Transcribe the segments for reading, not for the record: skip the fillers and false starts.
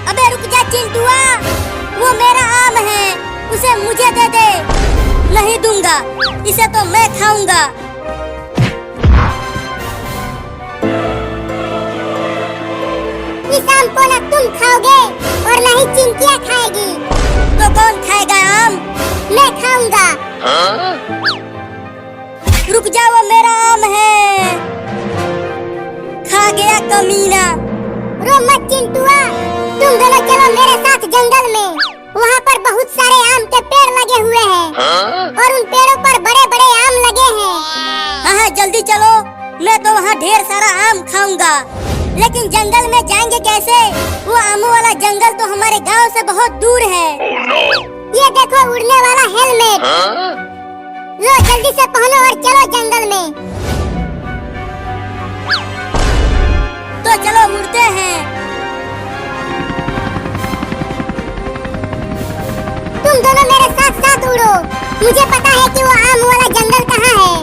अबे रुक जा चिंटुआ, वो मेरा आम है, उसे मुझे दे दे। नहीं दूंगा, इसे तो मैं खाऊंगा। इस आम को न तुम खाओगे और न ही चिंटिया खाएगी। तो कौन खाएगा आम? मैं खाऊंगा। रुक जा, वो मेरा आम है। खा गया कमीना। रो मत चिंटुआ, तुम दोनों चलो मेरे साथ जंगल में। वहाँ पर बहुत सारे आम के पेड़ लगे हुए हैं और उन पेड़ों पर बड़े बड़े आम लगे हैं। हाँ हाँ जल्दी चलो, मैं तो वहाँ ढेर सारा आम खाऊंगा। लेकिन जंगल में जाएंगे कैसे? वो आमों वाला जंगल तो हमारे गांव से बहुत दूर है। ये देखो उड़ने वाला हेलमेट। लो जल्दी से पहनो और चलो जंगल में। तो चलो उड़ते हैं। तुम दोनों मेरे साथ साथ उड़ो। मुझे पता है कि वो आम वाला जंगल कहाँ है।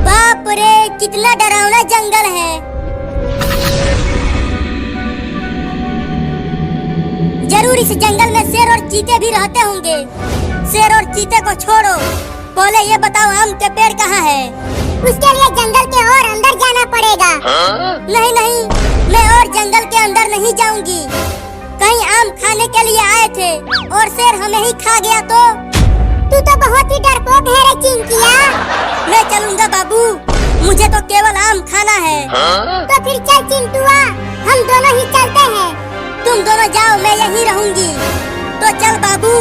बाप रे, कितना डरावना जंगल है। जरूर इस जंगल में शेर और चीते भी रहते होंगे। शेर और चीते को छोड़ो, पहले ये बताओ आम के पेड़ कहाँ है? उसके लिए जंगल के और अंदर जाना पड़ेगा। नहीं नहीं, मैं और जंगल के अंदर नहीं जाऊंगी। कहीं आम खाने के लिए आए थे और शेर हमें ही खा गया तो? तू तो बहुत ही डरपोक है रे चिंटिया। मैं चलूंगा बाबू, मुझे तो केवल आम खाना है। तो फिर चल चिंटुआ, हम दोनों ही चलते हैं। तुम दोनों जाओ, मैं यहीं रहूंगी। तो चल बाबू।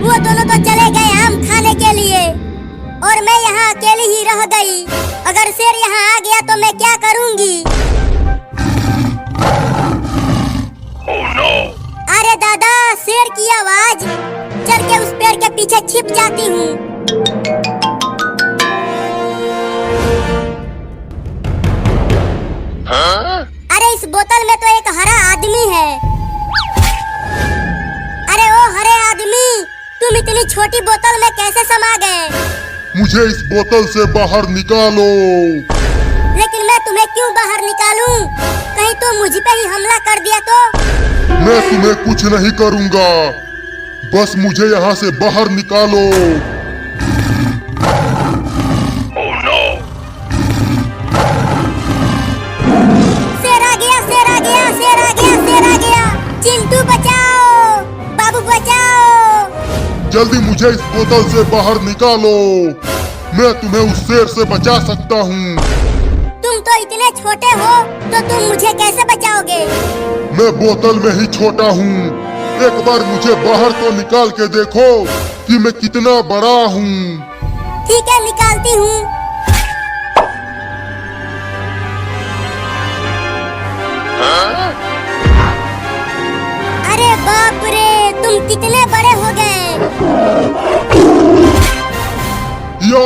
वो दोनों तो चले गए आम खाने के लिए और मैं यहाँ अकेली ही रह गई। अगर शेर यहाँ आ गया तो मैं क्या करूँगी? अरे दादा, शेर की आवाज। चल के उस पेड़ के पीछे छिप जाती हूँ। अरे इस बोतल में तो एक हरा आदमी है। अरे ओ हरे आदमी, तुम इतनी छोटी बोतल में कैसे समा गए? मुझे इस बोतल से बाहर निकालो। लेकिन मैं तुम्हें क्यों बाहर निकालूं? कहीं तुम मुझ पे ही हमला कर दिया तो? मैं तुम्हें कुछ नहीं करूंगा, बस मुझे यहाँ से बाहर निकालो। शेर आ गया, शेर आ गया, शेर आ गया, शेर आ गया। चिंटू बचाओ, बाबू बचाओ। जल्दी मुझे इस बोतल से बाहर निकालो। मैं तुम्हें उस शेर से बचा सकता हूँ। तुम तो इतने छोटे हो, तो तुम मुझे कैसे बचाओगे? मैं बोतल में ही छोटा हूँ। एक बार मुझे बाहर तो निकाल के देखो कि मैं कितना बड़ा हूँ। ठीक है, निकालती हूँ। अरे बाप रे, तुम कितने बड़े हो गए। या